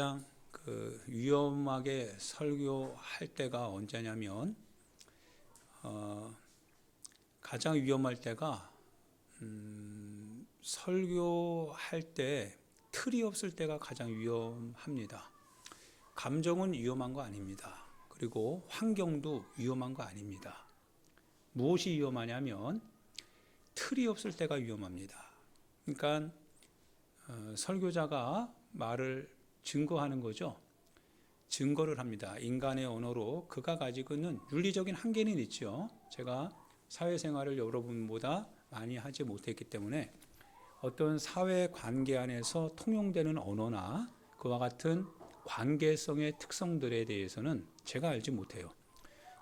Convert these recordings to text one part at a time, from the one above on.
가장 위험하게 설교할 때가 언제냐면 가장 위험할 때가 설교할 때 틀이 없을 때가 가장 위험합니다. 감정은 위험한 거 아닙니다. 그리고 환경도 위험한 거 아닙니다. 무엇이 위험하냐면 틀이 없을 때가 위험합니다. 그러니까 설교자가 말을 증거하는 거죠. 증거를 합니다. 인간의 언어로 그가 가지고 있는 윤리적인 한계는 있죠. 제가 사회생활을 여러분보다 많이 하지 못했기 때문에 어떤 사회관계 안에서 통용되는 언어나 그와 같은 관계성의 특성들에 대해서는 제가 알지 못해요.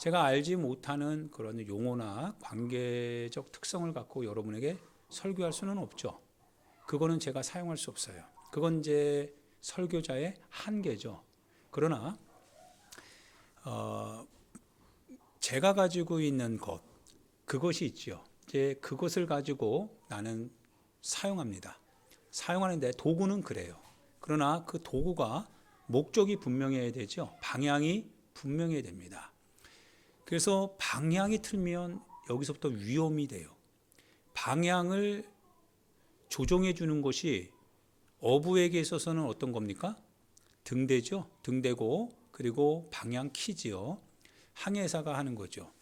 제가 알지 못하는 그런 용어나 관계적 특성을 갖고 여러분에게 설교할 수는 없죠. 그거는 제가 사용할 수 없어요. 그건 이제 설교자의 한계죠. 그러나 제가 가지고 있는 것, 그것이 있죠. 이제 그것을 가지고 나는 사용합니다. 사용하는데 도구는 그래요. 그러나 그 도구가 목적이 분명해야 되죠. 방향이 분명해야 됩니다. 그래서 방향이 틀면 여기서부터 위험이 돼요. 방향을 조정해 주는 것이 어부에게 있어서는 어떤 겁니까? 등대죠. 등대고 그리고 방향 키지요. 항해사가 하는 거죠.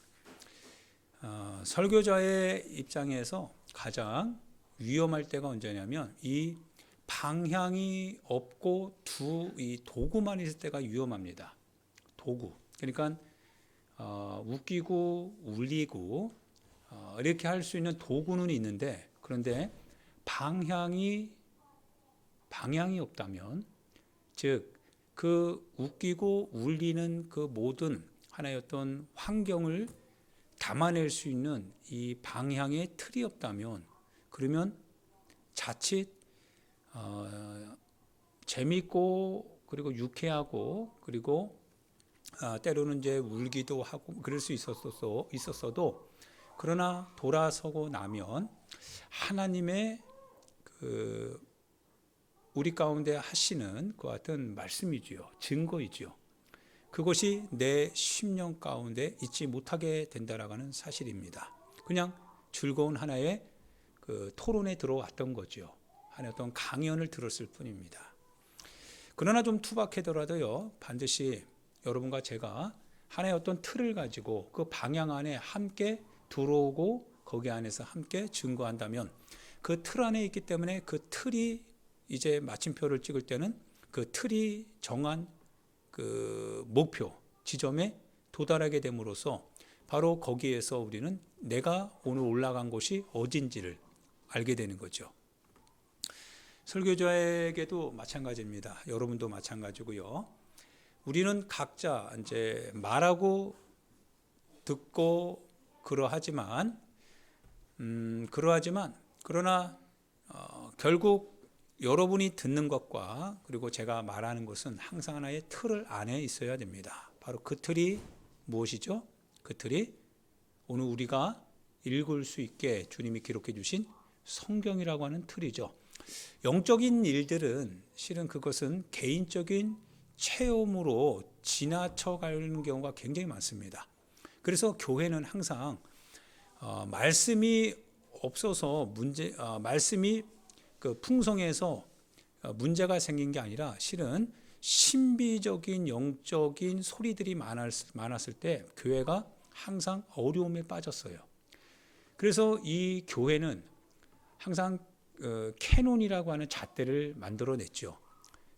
설교자의 입장에서 가장 위험할 때가 언제냐면 이 방향이 없고 이 도구만 있을 때가 위험합니다. 도구. 그러니까 웃기고 울리고 이렇게 할 수 있는 도구는 있는데 그런데 방향이 없다면 즉 그 웃기고 울리는 그 모든 하나의 어떤 환경을 담아낼 수 있는 이 방향의 틀이 없다면 그러면 자칫 재밌고 그리고 유쾌하고 그리고 때로는 이제 울기도 하고 그럴 수 있었어도 그러나 돌아서고 나면 하나님의 우리 가운데 하시는 그 같은 말씀이지요. 증거이지요. 그것이 내 심령 가운데 잊지 못하게 된다라는 사실입니다. 그냥 즐거운 하나의 토론에 들어왔던 거죠. 하나의 어떤 강연을 들었을 뿐입니다. 그러나 좀 투박하더라도요. 반드시 여러분과 제가 하나의 어떤 틀을 가지고 그 방향 안에 함께 들어오고 거기 안에서 함께 증거한다면 그 틀 안에 있기 때문에 그 틀이 이제 마침표를 찍을 때는 그 틀이 정한 그 목표 지점에 도달하게 됨으로써 바로 거기에서 우리는 내가 오늘 올라간 곳이 어딘지를 알게 되는 거죠. 설교자에게도 마찬가지입니다. 여러분도 마찬가지고요. 우리는 각자 이제 말하고 듣고 그러하지만 그러나 결국 여러분이 듣는 것과 그리고 제가 말하는 것은 항상 하나의 틀 안에 있어야 됩니다. 바로 그 틀이 무엇이죠? 그 틀이 오늘 우리가 읽을 수 있게 주님이 기록해 주신 성경이라고 하는 틀이죠. 영적인 일들은 실은 그것은 개인적인 체험으로 지나쳐가는 경우가 굉장히 많습니다. 그래서 교회는 항상 말씀이 없어서 말씀이 풍성해서 문제가 생긴 게 아니라 실은 신비적인 영적인 소리들이 많았을 때 교회가 항상 어려움에 빠졌어요. 그래서 이 교회는 항상 캐논이라고 하는 잣대를 만들어냈죠.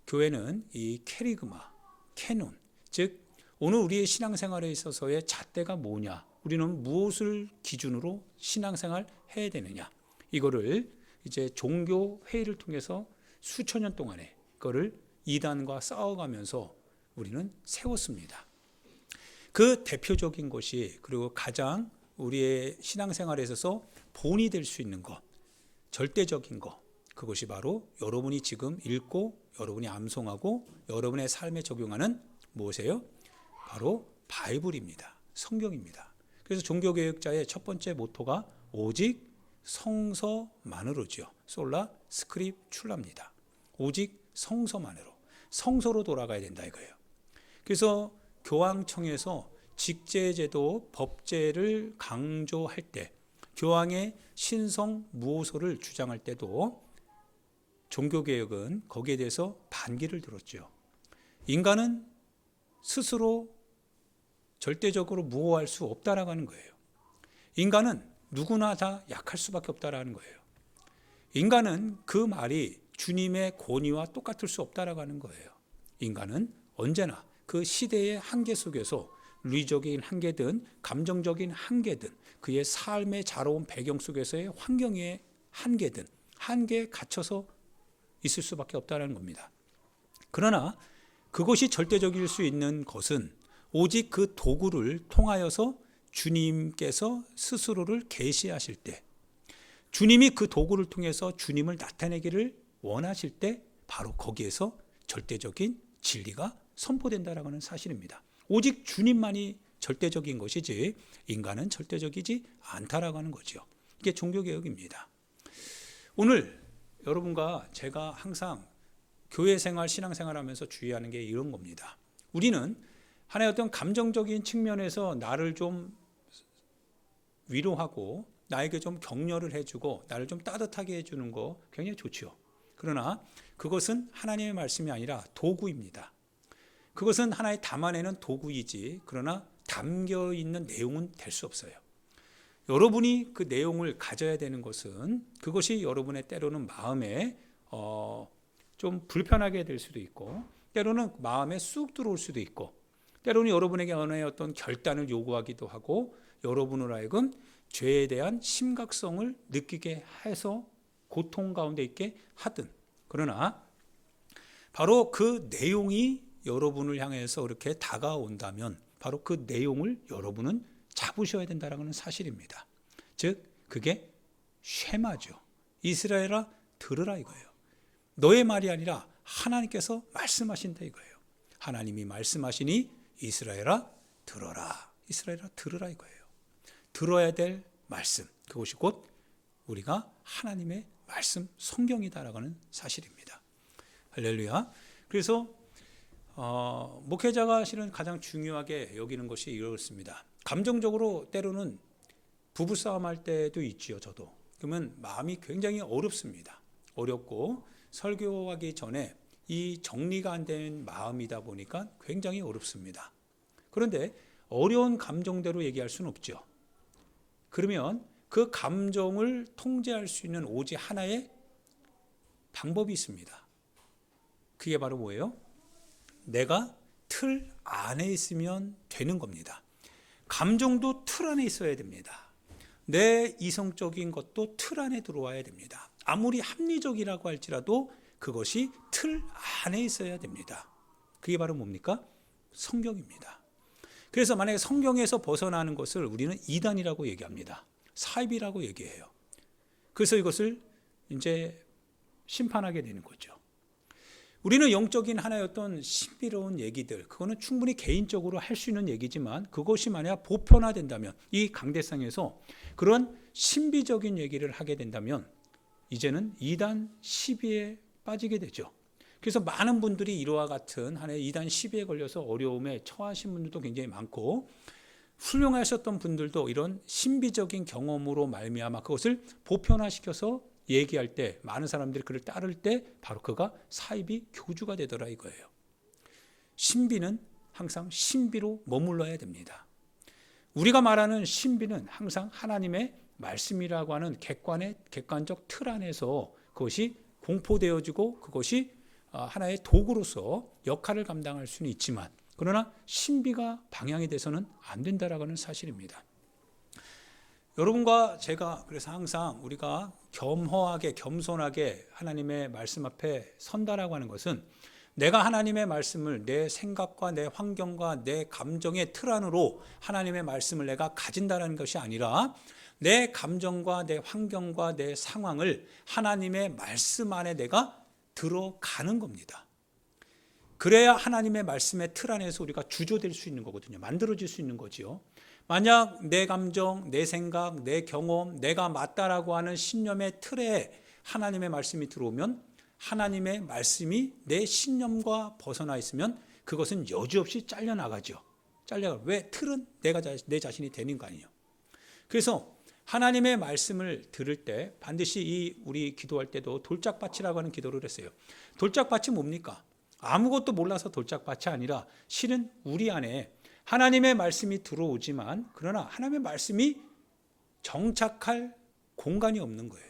교회는 이 캐리그마, 캐논, 즉 오늘 우리의 신앙생활에 있어서의 잣대가 뭐냐, 우리는 무엇을 기준으로 신앙생활 해야 되느냐, 이거를 이제 종교 회의를 통해서 수천 년 동안에 그거를 이단과 싸워가면서 우리는 세웠습니다. 그 대표적인 것이 그리고 가장 우리의 신앙생활에 있어서 본이 될 수 있는 것, 절대적인 것, 그것이 바로 여러분이 지금 읽고 여러분이 암송하고 여러분의 삶에 적용하는 무엇이에요? 바로 바이블입니다. 성경입니다. 그래서 종교개혁자의 첫 번째 모토가 오직 성서만으로죠. 솔라 스크립출라입니다. 오직 성서만으로. 성소로 돌아가야 된다 이거예요. 그래서 교황청에서 직제제도 법제를 강조할 때, 교황의 신성무호소를 주장할 때도 종교개혁은 거기에 대해서 반기를 들었죠. 인간은 스스로 절대적으로 무호할 수 없다라는 거예요. 인간은 누구나 다 약할 수밖에 없다라는 거예요. 인간은 그 말이 주님의 권위와 똑같을 수 없다라는 거예요. 인간은 언제나 그 시대의 한계 속에서 윤리적인 한계든 감정적인 한계든 그의 삶의 자라온 배경 속에서의 환경의 한계든 한계에 갇혀서 있을 수밖에 없다는 겁니다. 그러나 그것이 절대적일 수 있는 것은 오직 그 도구를 통하여서 주님께서 스스로를 계시하실 때, 주님이 그 도구를 통해서 주님을 나타내기를 원하실 때 바로 거기에서 절대적인 진리가 선포된다라는 사실입니다. 오직 주님만이 절대적인 것이지 인간은 절대적이지 않다라고 하는 거죠. 이게 종교개혁입니다. 오늘 여러분과 제가 항상 교회생활, 신앙생활하면서 주의하는 게 이런 겁니다. 우리는 하나의 어떤 감정적인 측면에서 나를 좀 위로하고 나에게 좀 격려를 해주고 나를 좀 따뜻하게 해주는 거 굉장히 좋죠. 그러나 그것은 하나님의 말씀이 아니라 도구입니다. 그것은 하나의 담아내는 도구이지 그러나 담겨있는 내용은 될 수 없어요. 여러분이 그 내용을 가져야 되는 것은 그것이 여러분의 때로는 마음에 좀 불편하게 될 수도 있고 때로는 마음에 쑥 들어올 수도 있고 때로는 여러분에게 어떤 결단을 요구하기도 하고 여러분을 하여금 죄에 대한 심각성을 느끼게 해서 고통 가운데 있게 하든 그러나 바로 그 내용이 여러분을 향해서 이렇게 다가온다면 바로 그 내용을 여러분은 잡으셔야 된다는 사실입니다. 즉 그게 쉐마죠. 이스라엘아 들으라 이거예요. 너의 말이 아니라 하나님께서 말씀하신다 이거예요. 하나님이 말씀하시니 이스라엘아 들어라. 이스라엘아 들으라 이거예요. 들어야 될 말씀 그것이 곧 우리가 하나님의 말씀 성경이다라고 하는 사실입니다. 할렐루야. 그래서 목회자가 실은 가장 중요하게 여기는 것이 이렇습니다. 감정적으로 때로는 부부싸움 할 때도 있지요. 저도. 그러면 마음이 굉장히 어렵습니다. 어렵고 설교하기 전에 이 정리가 안 된 마음이다 보니까 굉장히 어렵습니다. 그런데 어려운 감정대로 얘기할 수는 없죠. 그러면 그 감정을 통제할 수 있는 오직 하나의 방법이 있습니다. 그게 바로 뭐예요? 내가 틀 안에 있으면 되는 겁니다. 감정도 틀 안에 있어야 됩니다. 내 이성적인 것도 틀 안에 들어와야 됩니다. 아무리 합리적이라고 할지라도 그것이 틀 안에 있어야 됩니다. 그게 바로 뭡니까? 성경입니다. 그래서 만약에 성경에서 벗어나는 것을 우리는 이단이라고 얘기합니다. 사입이라고 얘기해요. 그래서 이것을 이제 심판하게 되는 거죠. 우리는 영적인 하나의 어떤 신비로운 얘기들, 그거는 충분히 개인적으로 할 수 있는 얘기지만 그것이 만약 보편화된다면 이 강대상에서 그런 신비적인 얘기를 하게 된다면 이제는 이단 시비에 빠지게 되죠. 그래서 많은 분들이 이와 같은 하나의 이단 시비에 걸려서 어려움에 처하신 분들도 굉장히 많고 훌륭하셨던 분들도 이런 신비적인 경험으로 말미암아 그것을 보편화시켜서 얘기할 때 많은 사람들이 그를 따를 때 바로 그가 사이비 교주가 되더라 이거예요. 신비는 항상 신비로 머물러야 됩니다. 우리가 말하는 신비는 항상 하나님의 말씀이라고 하는 객관적 틀 안에서 그것이 공포되어지고 그것이 하나의 도구로서 역할을 감당할 수는 있지만 그러나 신비가 방향이 돼서는 안 된다라고 하는 사실입니다. 여러분과 제가 그래서 항상 우리가 겸허하게 겸손하게 하나님의 말씀 앞에 선다라고 하는 것은 내가 하나님의 말씀을 내 생각과 내 환경과 내 감정의 틀 안으로 하나님의 말씀을 내가 가진다는 것이 아니라 내 감정과 내 환경과 내 상황을 하나님의 말씀 안에 내가 들어가는 겁니다. 그래야 하나님의 말씀의 틀 안에서 우리가 주조될 수 있는 거거든요. 만들어질 수 있는 거지요. 만약 내 감정, 내 생각, 내 경험, 내가 맞다라고 하는 신념의 틀에 하나님의 말씀이 들어오면 하나님의 말씀이 내 신념과 벗어나 있으면 그것은 여지없이 잘려나가죠. 왜? 틀은 내 자신이 되는 거 아니에요. 그래서 하나님의 말씀을 들을 때 반드시 우리 기도할 때도 돌짝밭이라고 하는 기도를 했어요. 돌짝밭이 뭡니까? 아무것도 몰라서 돌짝밭이 아니라 실은 우리 안에 하나님의 말씀이 들어오지만 그러나 하나님의 말씀이 정착할 공간이 없는 거예요.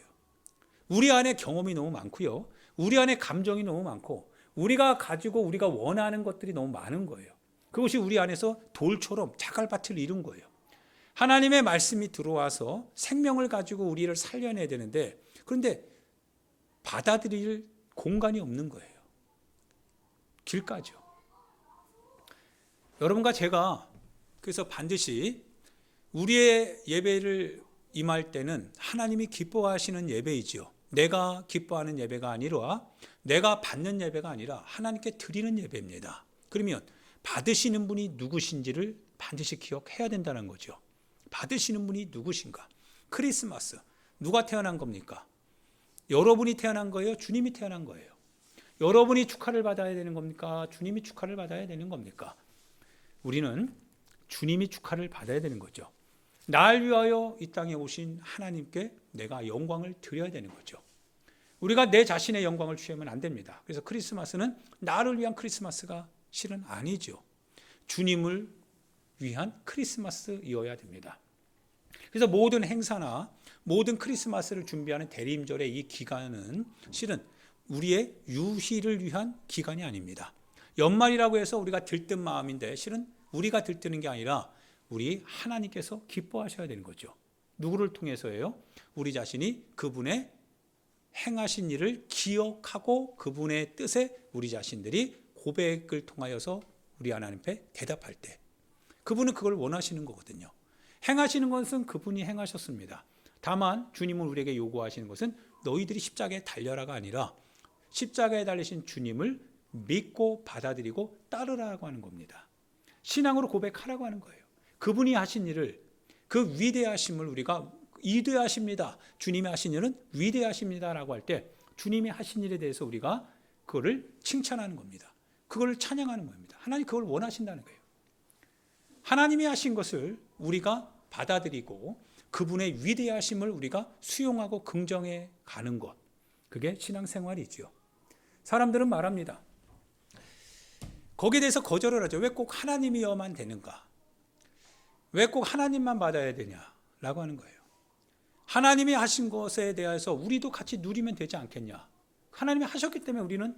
우리 안에 경험이 너무 많고요. 우리 안에 감정이 너무 많고 우리가 가지고 우리가 원하는 것들이 너무 많은 거예요. 그것이 우리 안에서 돌처럼 자갈밭을 이룬 거예요. 하나님의 말씀이 들어와서 생명을 가지고 우리를 살려내야 되는데 그런데 받아들일 공간이 없는 거예요. 길가죠. 여러분과 제가 그래서 반드시 우리의 예배를 임할 때는 하나님이 기뻐하시는 예배이지요. 내가 기뻐하는 예배가 아니라 내가 받는 예배가 아니라 하나님께 드리는 예배입니다. 그러면 받으시는 분이 누구신지를 반드시 기억해야 된다는 거죠. 받으시는 분이 누구신가? 크리스마스 누가 태어난 겁니까? 여러분이 태어난 거예요? 주님이 태어난 거예요? 여러분이 축하를 받아야 되는 겁니까? 주님이 축하를 받아야 되는 겁니까? 우리는 주님이 축하를 받아야 되는 거죠. 날 위하여 이 땅에 오신 하나님께 내가 영광을 드려야 되는 거죠. 우리가 내 자신의 영광을 취하면 안 됩니다. 그래서 크리스마스는 나를 위한 크리스마스가 실은 아니죠. 주님을 위한 크리스마스이어야 됩니다. 그래서 모든 행사나 모든 크리스마스를 준비하는 대림절의 이 기간은 실은 우리의 유희를 위한 기간이 아닙니다. 연말이라고 해서 우리가 들뜬 마음인데 실은 우리가 들뜨는 게 아니라 우리 하나님께서 기뻐하셔야 되는 거죠. 누구를 통해서예요? 우리 자신이 그분의 행하신 일을 기억하고 그분의 뜻에 우리 자신들이 고백을 통하여서 우리 하나님 앞에 대답할 때 그분은 그걸 원하시는 거거든요. 행하시는 것은 그분이 행하셨습니다. 다만 주님은 우리에게 요구하시는 것은 너희들이 십자가에 달려라가 아니라 십자가에 달리신 주님을 믿고 받아들이고 따르라고 하는 겁니다. 신앙으로 고백하라고 하는 거예요. 그분이 하신 일을 그 위대하심을 우리가 위대하십니다. 주님이 하신 일은 위대하십니다라고 할 때 주님이 하신 일에 대해서 우리가 그거를 칭찬하는 겁니다. 그걸 찬양하는 겁니다. 하나님 그걸 원하신다는 거예요. 하나님이 하신 것을 우리가 받아들이고 그분의 위대하심을 우리가 수용하고 긍정해 가는 것. 그게 신앙생활이지요. 사람들은 말합니다. 거기에 대해서 거절을 하죠. 왜 꼭 하나님이어만 되는가? 왜 꼭 하나님만 받아야 되냐라고 하는 거예요. 하나님이 하신 것에 대해서 우리도 같이 누리면 되지 않겠냐? 하나님이 하셨기 때문에 우리는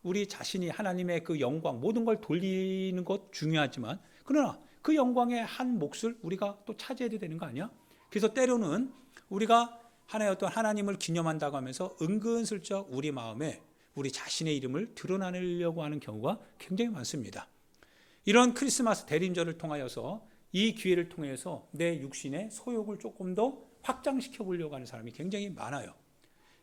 우리 자신이 하나님의 그 영광 모든 걸 돌리는 것 중요하지만 그러나 그 영광의 한 몫을 우리가 또 차지해야 되는 거 아니야? 그래서 때로는 우리가 하나의 어떤 하나님을 기념한다고 하면서 은근슬쩍 우리 마음에 우리 자신의 이름을 드러내려고 하는 경우가 굉장히 많습니다. 이런 크리스마스 대림절을 통하여서 이 기회를 통해서 내 육신의 소욕을 조금 더 확장시켜 보려고 하는 사람이 굉장히 많아요.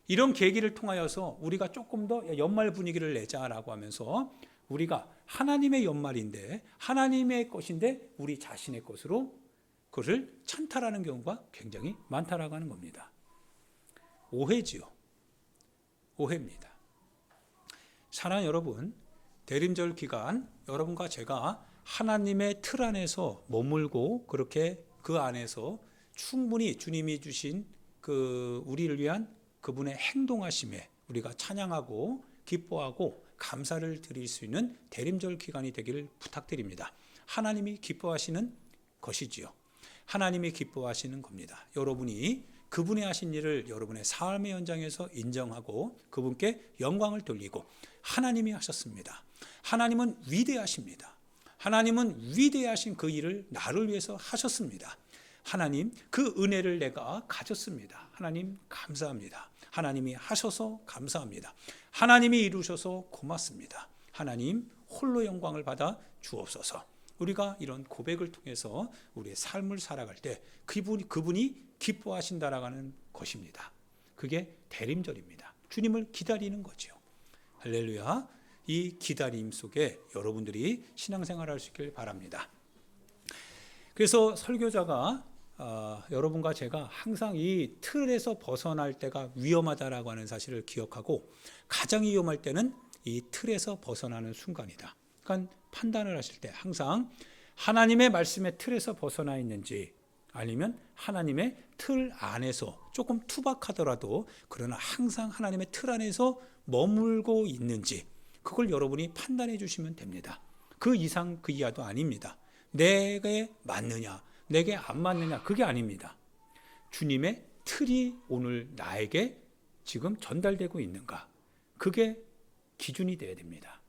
이런 계기를 통하여서 우리가 조금 더 연말 분위기를 내자라고 하면서 우리가 하나님의 연말인데 하나님의 것인데 우리 자신의 것으로 그것을 찬탈하는 경우가 굉장히 많다라고 하는 겁니다. 오해지요. 오해입니다. 사랑하는 여러분, 대림절 기간 여러분과 제가 하나님의 틀 안에서 머물고 그렇게 그 안에서 충분히 주님이 주신 그 우리를 위한 그분의 행동하심에 우리가 찬양하고 기뻐하고 감사를 드릴 수 있는 대림절 기간이 되기를 부탁드립니다. 하나님이 기뻐하시는 것이지요. 하나님이 기뻐하시는 겁니다. 여러분이 그분이 하신 일을 여러분의 삶의 현장에서 인정하고 그분께 영광을 돌리고 하나님이 하셨습니다. 하나님은 위대하십니다. 하나님은 위대하신 그 일을 나를 위해서 하셨습니다. 하나님 그 은혜를 내가 가졌습니다. 하나님 감사합니다. 하나님이 하셔서 감사합니다. 하나님이 이루셔서 고맙습니다. 하나님 홀로 영광을 받아 주옵소서. 우리가 이런 고백을 통해서 우리의 삶을 살아갈 때 그분이 기뻐하신다라는 것입니다. 그게 대림절입니다. 주님을 기다리는 거죠. 할렐루야. 이 기다림 속에 여러분들이 신앙생활을 할 수 있길 바랍니다. 그래서 설교자가 여러분과 제가 항상 이 틀에서 벗어날 때가 위험하다라고 하는 사실을 기억하고 가장 위험할 때는 이 틀에서 벗어나는 순간이다. 그러니까 판단을 하실 때 항상 하나님의 말씀의 틀에서 벗어나 있는지 아니면 하나님의 틀 안에서 조금 투박하더라도 그러나 항상 하나님의 틀 안에서 머물고 있는지 그걸 여러분이 판단해 주시면 됩니다. 그 이상 그 이하도 아닙니다. 내게 맞느냐 내게 안 맞느냐 그게 아닙니다. 주님의 틀이 오늘 나에게 지금 전달되고 있는가 그게 기준이 되어야 됩니다.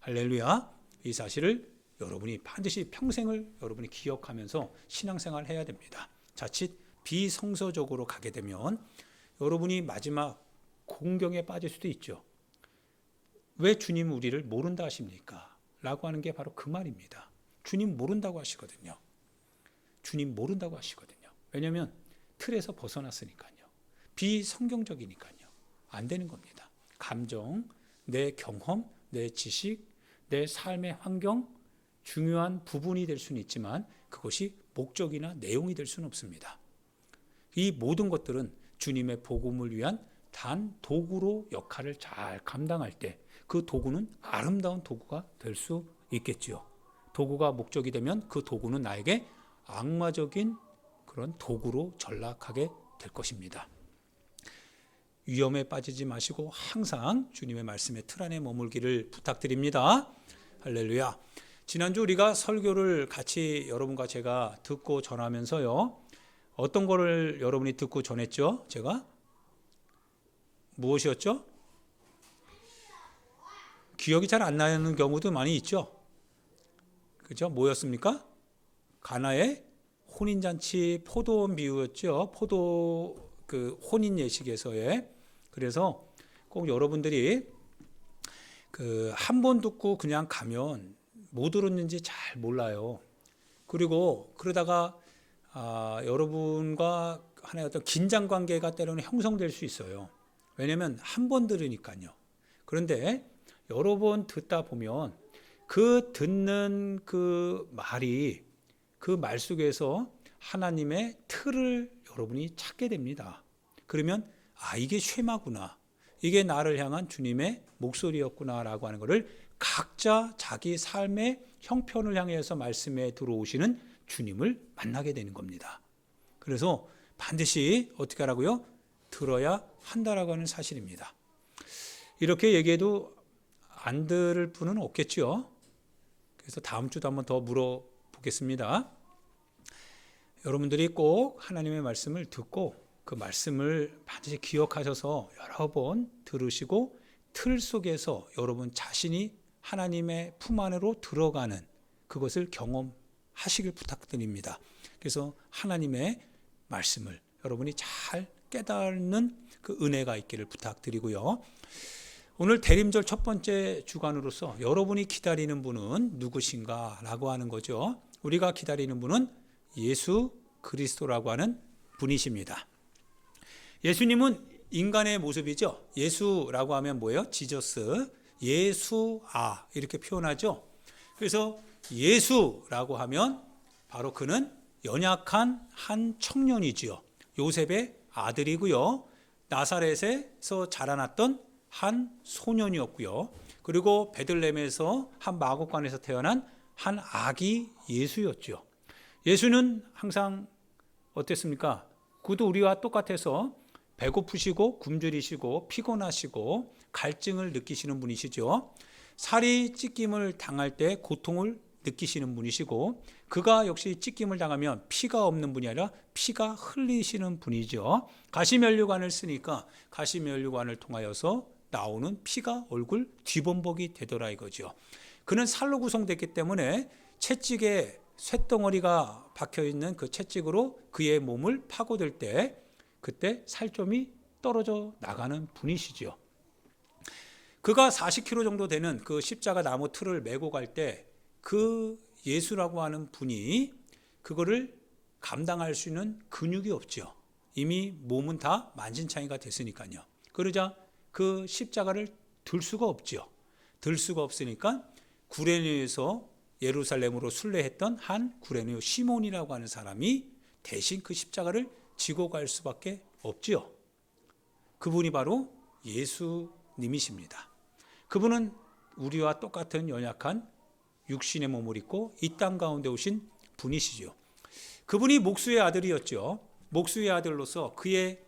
할렐루야. 이 사실을 여러분이 반드시 평생을 여러분이 기억하면서 신앙생활을 해야 됩니다. 자칫 비성서적으로 가게 되면 여러분이 마지막 공경에 빠질 수도 있죠. 왜 주님 우리를 모른다 하십니까? 라고 하는 게 바로 그 말입니다. 주님 모른다고 하시거든요. 주님 모른다고 하시거든요. 왜냐하면 틀에서 벗어났으니까요. 비성경적이니까요. 안 되는 겁니다. 감정, 내 경험, 내 지식, 내 삶의 환경 중요한 부분이 될 수는 있지만 그것이 목적이나 내용이 될 수는 없습니다. 이 모든 것들은 주님의 복음을 위한 단 도구로 역할을 잘 감당할 때 그 도구는 아름다운 도구가 될 수 있겠지요. 도구가 목적이 되면 그 도구는 나에게 악마적인 그런 도구로 전락하게 될 것입니다. 위험에 빠지지 마시고 항상 주님의 말씀의 틀 안에 머물기를 부탁드립니다. 할렐루야. 지난주 우리가 설교를 같이 여러분과 제가 듣고 전하면서요. 어떤 거를 여러분이 듣고 전했죠? 제가? 무엇이었죠? 기억이 잘 안 나는 경우도 많이 있죠. 그죠? 뭐였습니까? 가나의 혼인잔치 포도원 비유였죠. 포도 그 혼인 예식에서의. 그래서 꼭 여러분들이 그 한 번 듣고 그냥 가면 뭐 들었는지 잘 몰라요. 그리고 그러다가 여러분과 하나의 어떤 긴장 관계가 때로는 형성될 수 있어요. 왜냐하면 한 번 들으니까요. 그런데 여러 번 듣다 보면 그 듣는 그 말이 그 말 속에서 하나님의 틀을 여러분이 찾게 됩니다. 그러면 이게 쉐마구나. 이게 나를 향한 주님의 목소리였구나라고 하는 것을 각자 자기 삶의 형편을 향해서 말씀에 들어오시는 주님을 만나게 되는 겁니다. 그래서 반드시 어떻게 하라고요? 들어야 한다라고 하는 사실입니다. 이렇게 얘기해도 안 들을 분은 없겠죠. 그래서 다음 주도 한번 더 물어보겠습니다. 여러분들이 꼭 하나님의 말씀을 듣고 그 말씀을 반드시 기억하셔서 여러 번 들으시고 틀 속에서 여러분 자신이 하나님의 품 안으로 들어가는 그것을 경험하시길 부탁드립니다. 그래서 하나님의 말씀을 여러분이 잘 깨닫는 그 은혜가 있기를 부탁드리고요. 오늘 대림절 첫 번째 주간으로서 여러분이 기다리는 분은 누구신가 라고 하는 거죠. 우리가 기다리는 분은 예수 그리스도라고 하는 분이십니다. 예수님은 인간의 모습이죠. 예수라고 하면 뭐예요? 지저스, 예수아 이렇게 표현하죠. 그래서 예수라고 하면 바로 그는 연약한 한 청년이지요. 요셉의 아들이고요. 나사렛에서 자라났던 한 소년이었고요. 그리고 베들레헴에서 한 마곡간에서 태어난 한 아기 예수였죠. 예수는 항상 어땠습니까? 그도 우리와 똑같아서 배고프시고 굶주리시고 피곤하시고 갈증을 느끼시는 분이시죠. 살이 찢김을 당할 때 고통을 느끼시는 분이시고 그가 역시 찢김을 당하면 피가 없는 분이 아니라 피가 흘리시는 분이죠. 가시면류관을 쓰니까 가시면류관을 통하여서 나오는 피가 얼굴 뒤범벅이 되더라 이거죠. 그는 살로 구성됐기 때문에 채찍에 쇳덩어리가 박혀있는 그 채찍으로 그의 몸을 파고들 때 그때 살점이 떨어져 나가는 분이시죠. 그가 40kg 정도 되는 그 십자가 나무 틀을 메고 갈 때 그 예수라고 하는 분이 그거를 감당할 수 있는 근육이 없죠. 이미 몸은 다 만신창이가 됐으니까요. 그러자 그 십자가를 들 수가 없죠. 들 수가 없으니까 구레네에서 예루살렘으로 순례했던 한 구레네 시몬이라고 하는 사람이 대신 그 십자가를 지고 갈 수밖에 없지요. 그분이 바로 예수님이십니다. 그분은 우리와 똑같은 연약한 육신의 몸을 입고 이 땅 가운데 오신 분이시죠. 그분이 목수의 아들이었죠. 목수의 아들로서 그의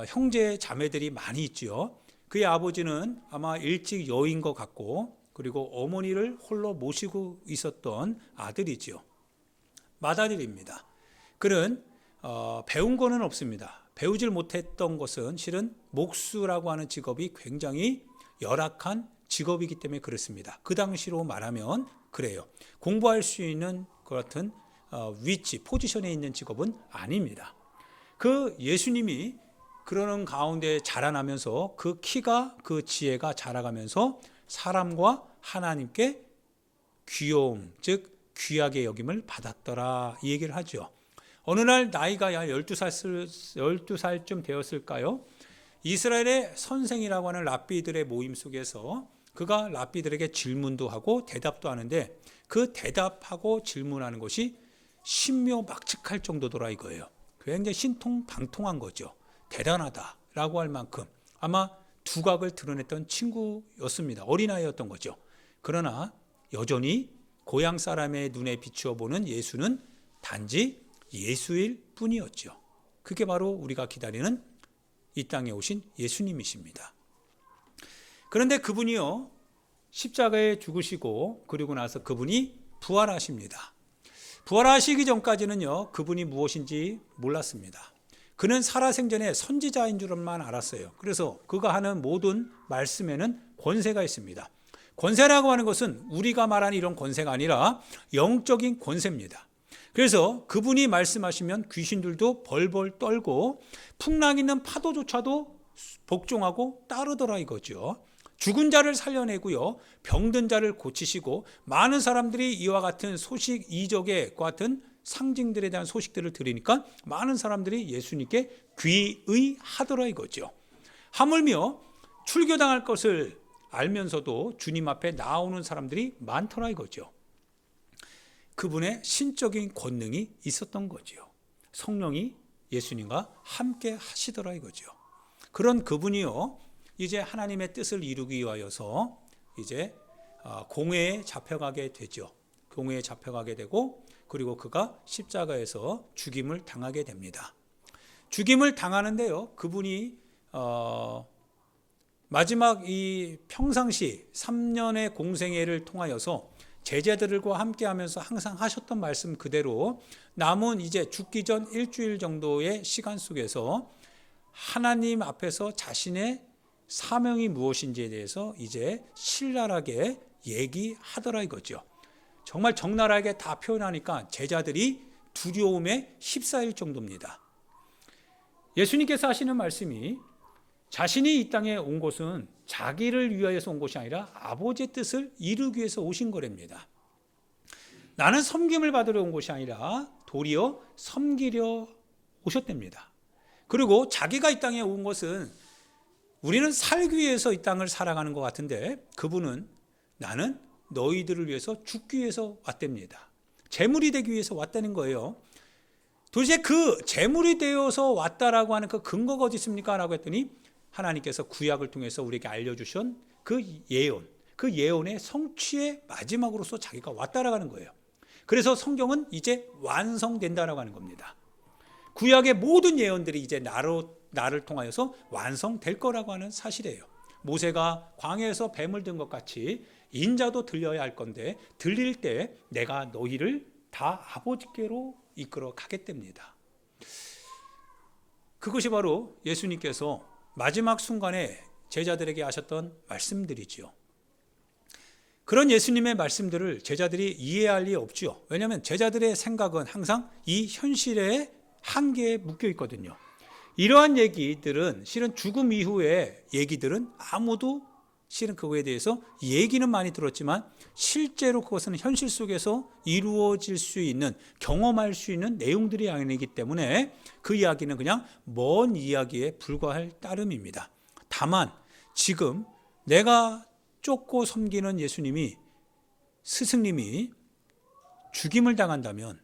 형제 자매들이 많이 있죠. 그의 아버지는 아마 일찍 여인 것 같고, 그리고 어머니를 홀로 모시고 있었던 아들이지요. 맏아들입니다. 그는 배운 거는 없습니다. 배우질 못했던 것은 실은 목수라고 하는 직업이 굉장히 열악한 직업이기 때문에 그렇습니다. 그 당시로 말하면 그래요. 공부할 수 있는 그 같은 위치, 포지션에 있는 직업은 아닙니다. 그 예수님이 그러는 가운데 자라나면서 그 키가, 그 지혜가 자라가면서 사람과 하나님께 귀여움, 즉 귀하게 여김을 받았더라, 이 얘기를 하죠. 어느 날 나이가 약 12살쯤 되었을까요? 이스라엘의 선생이라고 하는 랍비들의 모임 속에서 그가 랍비들에게 질문도 하고 대답도 하는데, 그 대답하고 질문하는 것이 신묘막측할 정도더라 이거예요. 굉장히 신통방통한 거죠. 대단하다라고 할 만큼 아마 두각을 드러냈던 친구였습니다. 어린아이였던 거죠. 그러나 여전히 고향 사람의 눈에 비추어 보는 예수는 단지 예수일 뿐이었죠. 그게 바로 우리가 기다리는 이 땅에 오신 예수님이십니다. 그런데 그분이요, 십자가에 죽으시고 그리고 나서 그분이 부활하십니다. 부활하시기 전까지는요, 그분이 무엇인지 몰랐습니다. 그는 살아생전에 선지자인 줄만 알았어요. 그래서 그가 하는 모든 말씀에는 권세가 있습니다. 권세라고 하는 것은 우리가 말하는 이런 권세가 아니라 영적인 권세입니다. 그래서 그분이 말씀하시면 귀신들도 벌벌 떨고 풍랑 있는 파도조차도 복종하고 따르더라 이거죠. 죽은 자를 살려내고요, 병든 자를 고치시고 많은 사람들이 이와 같은 소식, 이적의 같은 상징들에 대한 소식들을 들으니까 많은 사람들이 예수님께 귀의하더라 이거죠. 하물며 출교당할 것을 알면서도 주님 앞에 나오는 사람들이 많더라 이거죠. 그분의 신적인 권능이 있었던 거죠. 성령이 예수님과 함께 하시더라 이거죠. 그런 그분이요, 이제 하나님의 뜻을 이루기 위하여서 이제 공회에 잡혀가게 되죠. 공회에 잡혀가게 되고, 그리고 그가 십자가에서 죽임을 당하게 됩니다. 죽임을 당하는데요, 그분이 마지막 이 평상시 3년의 공생애를 통하여서 제자들과 함께하면서 항상 하셨던 말씀 그대로 남은 이제 죽기 전 일주일 정도의 시간 속에서 하나님 앞에서 자신의 사명이 무엇인지에 대해서 이제 신랄하게 얘기하더라 이거죠. 정말 적나라하게 다 표현하니까 제자들이 두려움에 휩싸일 정도입니다. 예수님께서 하시는 말씀이 자신이 이 땅에 온 것은 자기를 위하여서 온 것이 아니라 아버지의 뜻을 이루기 위해서 오신 거랍니다. 나는 섬김을 받으러 온 것이 아니라 도리어 섬기려 오셨답니다. 그리고 자기가 이 땅에 온 것은 우리는 살기 위해서 이 땅을 살아가는 것 같은데, 그분은 나는 너희들을 위해서 죽기 위해서 왔답니다. 제물이 되기 위해서 왔다는 거예요. 도대체 그 제물이 되어서 왔다라고 하는 그 근거가 어디 있습니까? 라고 했더니 하나님께서 구약을 통해서 우리에게 알려주신 그 예언, 그 예언의 성취의 마지막으로서 자기가 왔다라고 하는 거예요. 그래서 성경은 이제 완성된다라고 하는 겁니다. 구약의 모든 예언들이 이제 나를 통하여서 완성될 거라고 하는 사실이에요. 모세가 광야에서 뱀을 든 것 같이 인자도 들려야 할 건데, 들릴 때 내가 너희를 다 아버지께로 이끌어 가겠답니다. 그것이 바로 예수님께서 마지막 순간에 제자들에게 하셨던 말씀들이지요. 그런 예수님의 말씀들을 제자들이 이해할 리 없지요. 왜냐하면 제자들의 생각은 항상 이 현실의 한계에 묶여 있거든요. 이러한 얘기들은 실은 죽음 이후의 얘기들은 아무도 실은 그거에 대해서 얘기는 많이 들었지만 실제로 그것은 현실 속에서 이루어질 수 있는, 경험할 수 있는 내용들이 아니기 때문에 그 이야기는 그냥 먼 이야기에 불과할 따름입니다. 다만 지금 내가 쫓고 섬기는 예수님이, 스승님이 죽임을 당한다면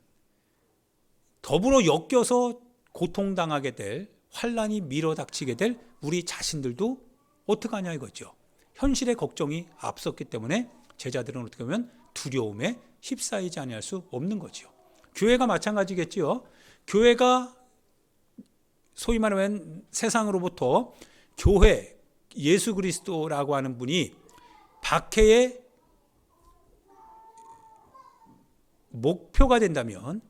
더불어 엮여서 고통당하게 될, 환난이 밀어닥치게 될 우리 자신들도 어떡하냐 이거죠. 현실의 걱정이 앞섰기 때문에 제자들은 어떻게 보면 두려움에 휩싸이지 아니할 수 없는 거죠. 교회가 마찬가지겠지요. 교회가 소위 말하면 세상으로부터 교회, 예수 그리스도라고 하는 분이 박해의 목표가 된다면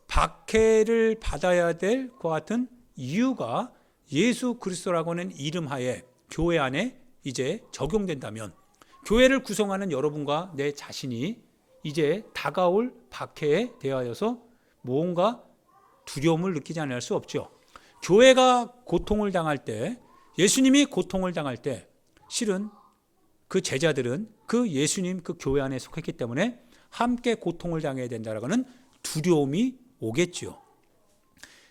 박해를 받아야 될 것 같은 이유가 예수 그리스도라고 하는 이름 하에 교회 안에 이제 적용된다면 교회를 구성하는 여러분과 내 자신이 이제 다가올 박해에 대하여서 무언가 두려움을 느끼지 않을 수 없죠. 교회가 고통을 당할 때, 예수님이 고통을 당할 때 실은 그 제자들은 그 예수님 그 교회 안에 속했기 때문에 함께 고통을 당해야 된다라는 두려움이 오겠죠.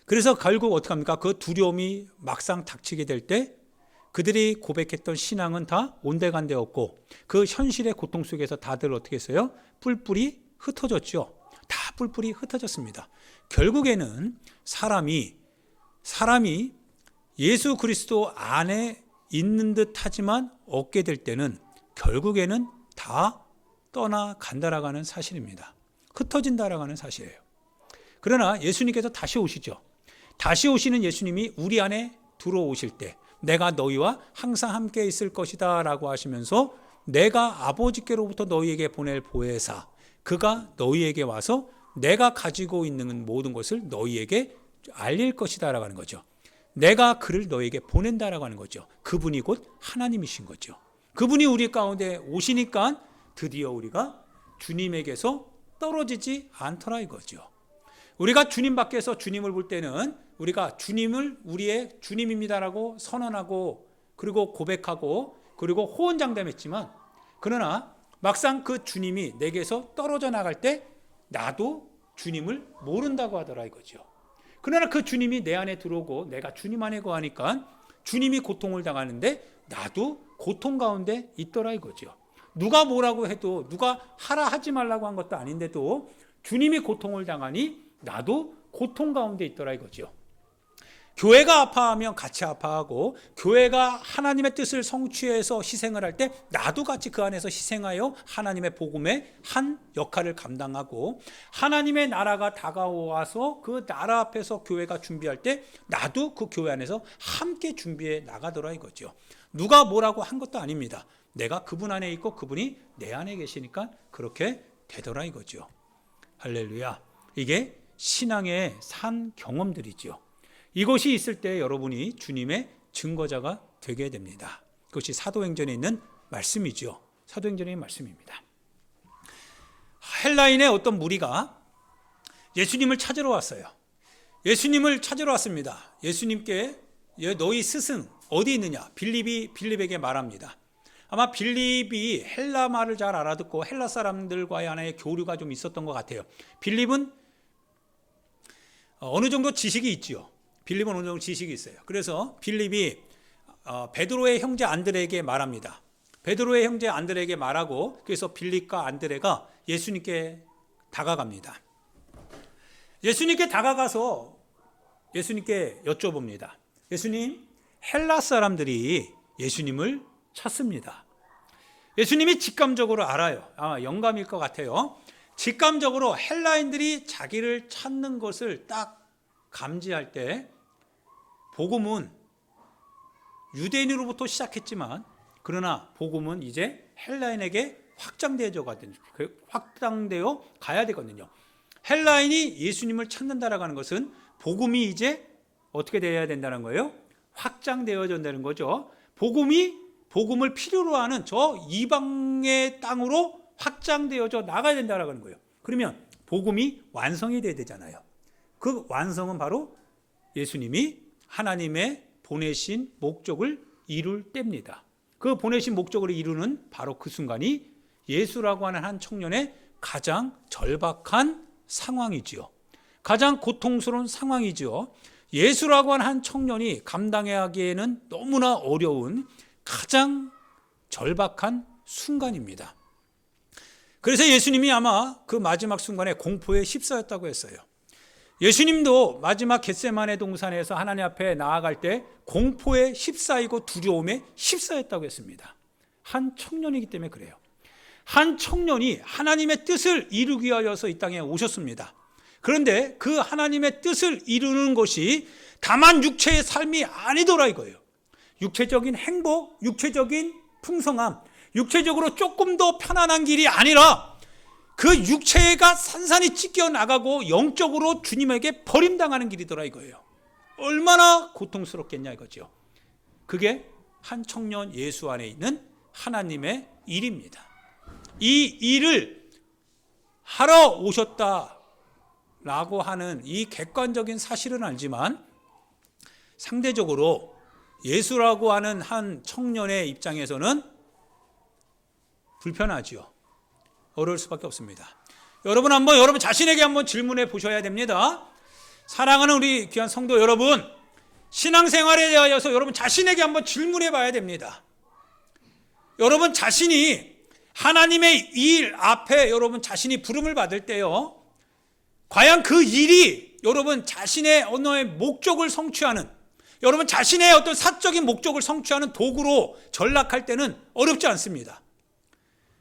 그래서 결국 어떻게 합니까? 그 두려움이 막상 닥치게 될 때 그들이 고백했던 신앙은 다 온데간데였고 그 현실의 고통 속에서 다들 어떻게 했어요? 뿔뿔이 흩어졌죠. 다 뿔뿔이 흩어졌습니다. 결국에는 사람이 예수 그리스도 안에 있는 듯 하지만 얻게 될 때는 결국에는 다 떠나간다라고 하는 사실입니다. 흩어진다라고 하는 사실이에요. 그러나 예수님께서 다시 오시죠. 다시 오시는 예수님이 우리 안에 들어오실 때 내가 너희와 항상 함께 있을 것이다 라고 하시면서 내가 아버지께로부터 너희에게 보낼 보혜사 그가 너희에게 와서 내가 가지고 있는 모든 것을 너희에게 알릴 것이다 라고 하는 거죠. 내가 그를 너희에게 보낸다라고 하는 거죠. 그분이 곧 하나님이신 거죠. 그분이 우리 가운데 오시니까 드디어 우리가 주님에게서 떨어지지 않더라 이거죠. 우리가 주님 밖에서 주님을 볼 때는 우리가 주님을 우리의 주님입니다라고 선언하고 그리고 고백하고 그리고 호언장담했지만 그러나 막상 그 주님이 내게서 떨어져 나갈 때 나도 주님을 모른다고 하더라 이거죠. 그러나 그 주님이 내 안에 들어오고 내가 주님 안에 거하니까 주님이 고통을 당하는데 나도 고통 가운데 있더라 이거죠. 누가 뭐라고 해도 누가 하라 하지 말라고 한 것도 아닌데도 주님이 고통을 당하니 나도 고통 가운데 있더라 이거죠. 교회가 아파하면 같이 아파하고 교회가 하나님의 뜻을 성취해서 희생을 할 때 나도 같이 그 안에서 희생하여 하나님의 복음의 한 역할을 감당하고 하나님의 나라가 다가와서 그 나라 앞에서 교회가 준비할 때 나도 그 교회 안에서 함께 준비해 나가더라 이거죠. 누가 뭐라고 한 것도 아닙니다. 내가 그분 안에 있고 그분이 내 안에 계시니까 그렇게 되더라 이거죠. 할렐루야. 이게 신앙의 산 경험들이죠. 이것이 있을 때 여러분이 주님의 증거자가 되게 됩니다. 그것이 사도행전에 있는 말씀이죠. 사도행전의 말씀입니다. 헬라인의 어떤 무리가 예수님을 찾으러 왔어요. 예수님을 찾으러 왔습니다. 예수님께 너희 스승 어디 있느냐? 빌립에게 말합니다. 아마 빌립이 헬라 말을 잘 알아듣고 헬라 사람들과의 하나의 교류가 좀 있었던 것 같아요. 빌립은 어느 정도 지식이 있죠. 빌립은 어느 정도 지식이 있어요. 그래서 빌립이 베드로의 형제 안드레에게 말합니다. 베드로의 형제 안드레에게 말하고 그래서 빌립과 안드레가 예수님께 다가갑니다. 예수님께 다가가서 예수님께 여쭤봅니다. 예수님, 헬라 사람들이 예수님을 찾습니다. 예수님이 직감적으로 알아요. 아마 영감일 것 같아요. 직감적으로 헬라인들이 자기를 찾는 것을 딱 감지할 때 복음은 유대인으로부터 시작했지만 그러나 복음은 이제 헬라인에게 확장되어 가야 되거든요. 헬라인이 예수님을 찾는다라고 하는 것은 복음이 이제 어떻게 되어야 된다는 거예요? 확장되어야 된다는 거죠. 복음을 필요로 하는 저 이방의 땅으로 확장되어져 나가야 된다라고 하는 거예요. 그러면 복음이 완성이 돼야 되잖아요. 그 완성은 바로 예수님이 하나님의 보내신 목적을 이룰 때입니다. 그 보내신 목적을 이루는 바로 그 순간이 예수라고 하는 한 청년의 가장 절박한 상황이지요. 가장 고통스러운 상황이지요. 예수라고 하는 한 청년이 감당하기에는 너무나 어려운 가장 절박한 순간입니다. 그래서 예수님이 아마 그 마지막 순간에 공포에 휩싸였다고 했어요. 예수님도 마지막 겟세마네 동산에서 하나님 앞에 나아갈 때 공포에 휩싸이고 두려움에 휩싸였다고 했습니다. 한 청년이기 때문에 그래요. 한 청년이 하나님의 뜻을 이루기 위하여서 이 땅에 오셨습니다. 그런데 그 하나님의 뜻을 이루는 것이 다만 육체의 삶이 아니더라 이거예요. 육체적인 행복, 육체적인 풍성함, 육체적으로 조금 더 편안한 길이 아니라 그 육체가 산산이 찢겨 나가고 영적으로 주님에게 버림당하는 길이더라 이거예요. 얼마나 고통스럽겠냐 이거죠. 그게 한 청년 예수 안에 있는 하나님의 일입니다. 이 일을 하러 오셨다라고 하는 이 객관적인 사실은 알지만 상대적으로 예수라고 하는 한 청년의 입장에서는 불편하지요. 어려울 수밖에 없습니다. 여러분 자신에게 한번 질문해 보셔야 됩니다. 사랑하는 우리 귀한 성도 여러분, 신앙생활에 대하여서 여러분 자신에게 한번 질문해 봐야 됩니다. 여러분 자신이 하나님의 일 앞에 여러분 자신이 부름을 받을 때요, 과연 그 일이 여러분 자신의 언어의 목적을 성취하는, 여러분 자신의 어떤 사적인 목적을 성취하는 도구로 전락할 때는 어렵지 않습니다.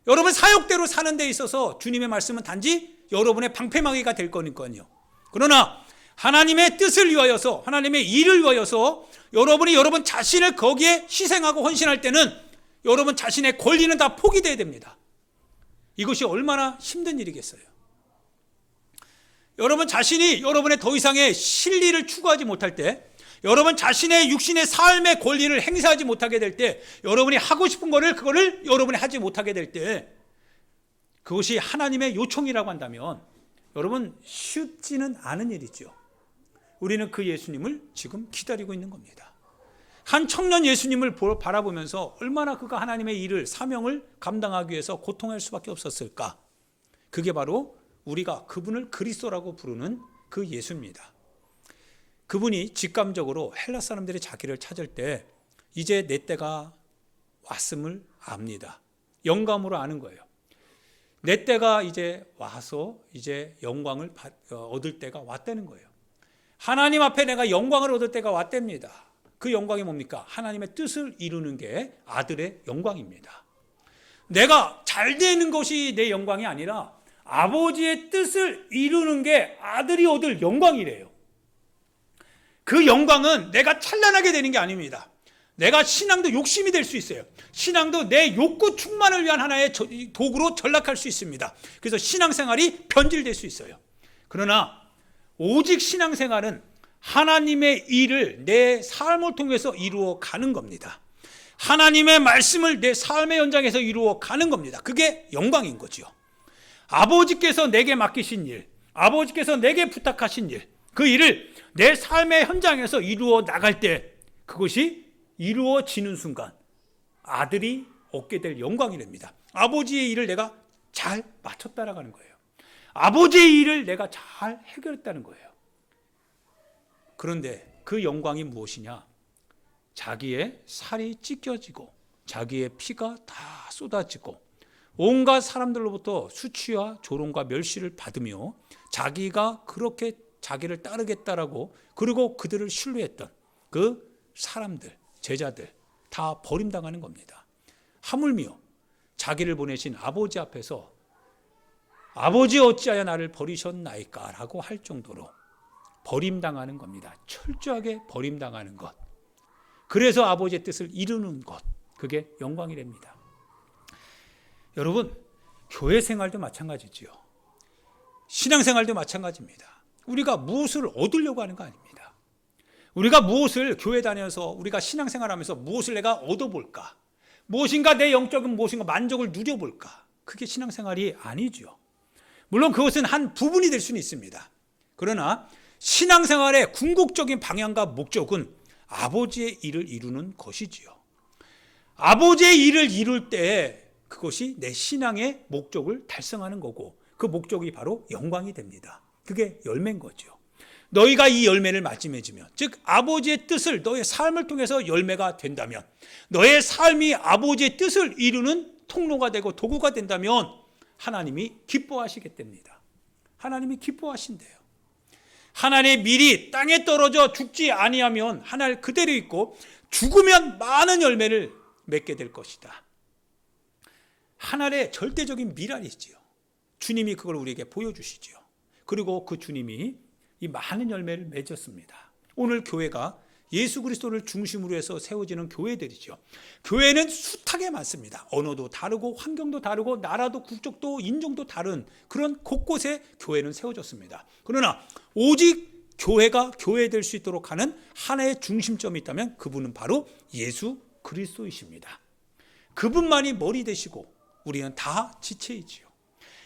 여러분 사역대로 사는 데 있어서 주님의 말씀은 단지 여러분의 방패막이가 될 거니까요. 그러나 하나님의 뜻을 위하여서, 하나님의 일을 위하여서 여러분이 여러분 자신을 거기에 희생하고 헌신할 때는 여러분 자신의 권리는 다 포기돼야 됩니다. 이것이 얼마나 힘든 일이겠어요. 여러분 자신이 여러분의 더 이상의 실리를 추구하지 못할 때, 여러분 자신의 육신의 삶의 권리를 행사하지 못하게 될 때, 여러분이 하고 싶은 그거를 여러분이 하지 못하게 될 때, 그것이 하나님의 요청이라고 한다면 여러분 쉽지는 않은 일이죠. 우리는 그 예수님을 지금 기다리고 있는 겁니다. 한 청년 예수님을 바라보면서 얼마나 그가 하나님의 일을, 사명을 감당하기 위해서 고통할 수밖에 없었을까. 그게 바로 우리가 그분을 그리스도라고 부르는 그 예수입니다. 그분이 직감적으로 헬라 사람들이 자기를 찾을 때 이제 내 때가 왔음을 압니다. 영감으로 아는 거예요. 내 때가 이제 와서 이제 영광을 얻을 때가 왔다는 거예요. 하나님 앞에 내가 영광을 얻을 때가 왔답니다. 그 영광이 뭡니까? 하나님의 뜻을 이루는 게 아들의 영광입니다. 내가 잘 되는 것이 내 영광이 아니라 아버지의 뜻을 이루는 게 아들이 얻을 영광이래요. 그 영광은 내가 찬란하게 되는 게 아닙니다. 내가 신앙도 욕심이 될 수 있어요. 신앙도 내 욕구 충만을 위한 하나의 도구로 전락할 수 있습니다. 그래서 신앙생활이 변질될 수 있어요. 그러나 오직 신앙생활은 하나님의 일을 내 삶을 통해서 이루어 가는 겁니다. 하나님의 말씀을 내 삶의 현장에서 이루어 가는 겁니다. 그게 영광인 거죠. 아버지께서 내게 맡기신 일, 아버지께서 내게 부탁하신 일, 그 일을 내 삶의 현장에서 이루어 나갈 때 그것이 이루어지는 순간 아들이 얻게 될 영광이 됩니다. 아버지의 일을 내가 잘 마쳤다 나가는 거예요. 아버지의 일을 내가 잘 해결했다는 거예요. 그런데 그 영광이 무엇이냐? 자기의 살이 찢겨지고 자기의 피가 다 쏟아지고 온갖 사람들로부터 수치와 조롱과 멸시를 받으며 자기가 그렇게 자기를 따르겠다라고 그리고 그들을 신뢰했던 그 사람들, 제자들 다 버림당하는 겁니다. 하물며 자기를 보내신 아버지 앞에서 아버지 어찌하여 나를 버리셨나이까 라고 할 정도로 버림당하는 겁니다. 철저하게 버림당하는 것. 그래서 아버지의 뜻을 이루는 것. 그게 영광이 됩니다. 여러분, 교회 생활도 마찬가지지요. 신앙생활도 마찬가지입니다. 우리가 무엇을 얻으려고 하는 거 아닙니다. 우리가 무엇을 교회 다녀서 우리가 신앙생활하면서 무엇을 내가 얻어볼까? 무엇인가 내 영적인 무엇인가 만족을 누려볼까? 그게 신앙생활이 아니죠. 물론 그것은 한 부분이 될 수는 있습니다. 그러나 신앙생활의 궁극적인 방향과 목적은 아버지의 일을 이루는 것이지요. 아버지의 일을 이룰 때 그것이 내 신앙의 목적을 달성하는 거고 그 목적이 바로 영광이 됩니다. 그게 열매인 거죠. 너희가 이 열매를 맞이 맺으면, 즉 아버지의 뜻을 너의 삶을 통해서 열매가 된다면, 너의 삶이 아버지의 뜻을 이루는 통로가 되고 도구가 된다면 하나님이 기뻐하시게 됩니다. 하나님이 기뻐하신대요. 하나님의 밀이 땅에 떨어져 죽지 아니하면 하늘 그대로 있고 죽으면 많은 열매를 맺게 될 것이다. 하늘의 절대적인 미랄이지요. 주님이 그걸 우리에게 보여주시지요. 그리고 그 주님이 이 많은 열매를 맺었습니다. 오늘 교회가 예수 그리스도를 중심으로 해서 세워지는 교회들이죠. 교회는 숱하게 많습니다. 언어도 다르고 환경도 다르고 나라도 국적도 인종도 다른 그런 곳곳에 교회는 세워졌습니다. 그러나 오직 교회가 교회될 수 있도록 하는 하나의 중심점이 있다면 그분은 바로 예수 그리스도이십니다. 그분만이 머리 되시고 우리는 다 지체이지요.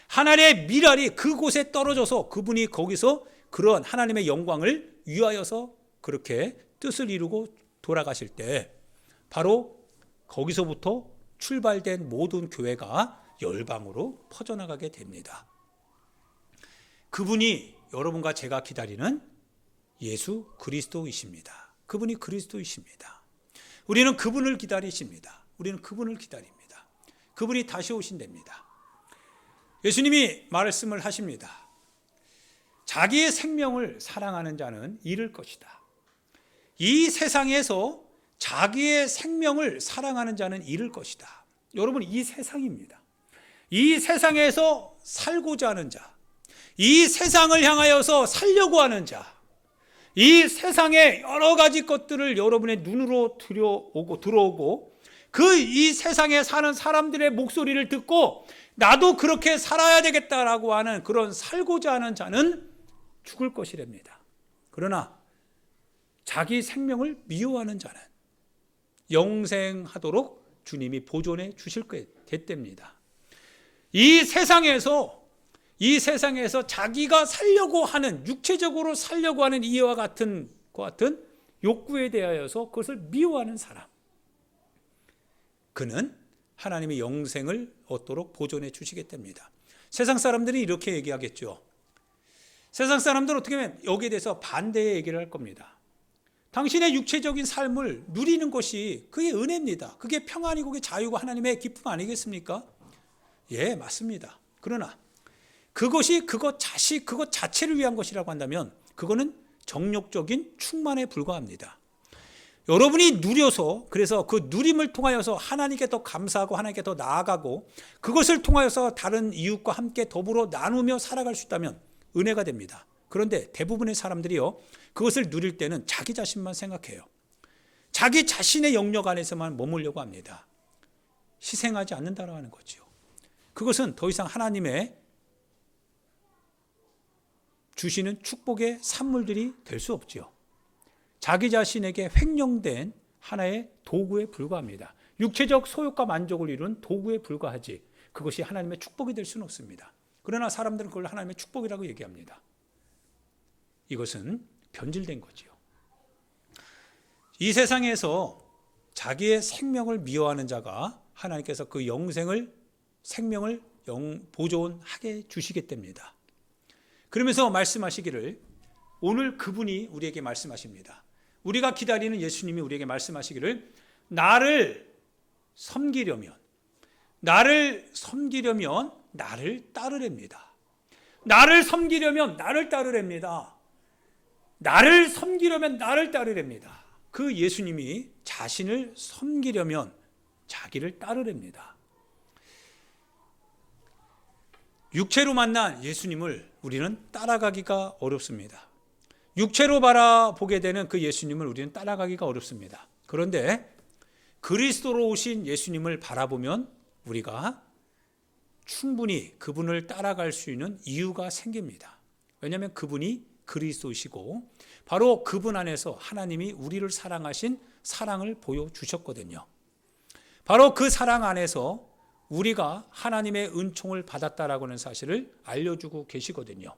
하나님의 미랄이 그곳에 떨어져서 그분이 거기서 그런 하나님의 영광을 위하여서 그렇게 뜻을 이루고 돌아가실 때 바로 거기서부터 출발된 모든 교회가 열방으로 퍼져나가게 됩니다. 그분이 여러분과 제가 기다리는 예수 그리스도이십니다. 그분이 그리스도이십니다. 우리는 그분을 기다리십니다. 우리는 그분을 기다립니다. 그분이 다시 오신답니다. 예수님이 말씀을 하십니다. 자기의 생명을 사랑하는 자는 잃을 것이다. 이 세상에서 자기의 생명을 사랑하는 자는 잃을 것이다. 여러분, 이 세상입니다. 이 세상에서 살고자 하는 자, 이 세상을 향하여서 살려고 하는 자, 이 세상의 여러 가지 것들을 여러분의 눈으로 들어오고 이 세상에 사는 사람들의 목소리를 듣고 나도 그렇게 살아야 되겠다라고 하는 그런 살고자 하는 자는 죽을 것이랍니다. 그러나 자기 생명을 미워하는 자는 영생하도록 주님이 보존해 주실 것 됐답니다. 이 세상에서 자기가 살려고 하는, 육체적으로 살려고 하는 이와 같은 욕구에 대하여서 그것을 미워하는 사람, 그는 하나님의 영생을 얻도록 보존해 주시겠답니다. 세상 사람들이 이렇게 얘기하겠죠. 세상 사람들은 어떻게 보면 여기에 대해서 반대의 얘기를 할 겁니다. 당신의 육체적인 삶을 누리는 것이 그게 은혜입니다. 그게 평안이고 그게 자유고 하나님의 기쁨 아니겠습니까? 예, 맞습니다. 그러나 그것이 그것 자체를 위한 것이라고 한다면 그거는 정욕적인 충만에 불과합니다. 여러분이 누려서, 그래서 그 누림을 통하여서 하나님께 더 감사하고 하나님께 더 나아가고 그것을 통하여서 다른 이웃과 함께 더불어 나누며 살아갈 수 있다면 은혜가 됩니다. 그런데 대부분의 사람들이요, 그것을 누릴 때는 자기 자신만 생각해요. 자기 자신의 영역 안에서만 머물려고 합니다. 희생하지 않는다고 하는 거죠. 그것은 더 이상 하나님의 주시는 축복의 산물들이 될 수 없죠. 자기 자신에게 횡령된 하나의 도구에 불과합니다. 육체적 소욕과 만족을 이루는 도구에 불과하지 그것이 하나님의 축복이 될 수는 없습니다. 그러나 사람들은 그걸 하나님의 축복이라고 얘기합니다. 이것은 변질된 거지요. 이 세상에서 자기의 생명을 미워하는 자가 하나님께서 그 생명을 보존하게 주시겠답니다. 그러면서 말씀하시기를, 오늘 그분이 우리에게 말씀하십니다. 우리가 기다리는 예수님이 우리에게 말씀하시기를, 나를 섬기려면 나를 따르랍니다. 나를 섬기려면 나를 따르랍니다. 나를 섬기려면 나를 따르랍니다. 그 예수님이 자신을 섬기려면 자기를 따르랍니다. 육체로 만난 예수님을 우리는 따라가기가 어렵습니다. 육체로 바라보게 되는 그 예수님을 우리는 따라가기가 어렵습니다. 그런데 그리스도로 오신 예수님을 바라보면 우리가 충분히 그분을 따라갈 수 있는 이유가 생깁니다. 왜냐하면 그분이 그리스도시고 바로 그분 안에서 하나님이 우리를 사랑하신 사랑을 보여주셨거든요. 바로 그 사랑 안에서 우리가 하나님의 은총을 받았다라고 하는 사실을 알려주고 계시거든요.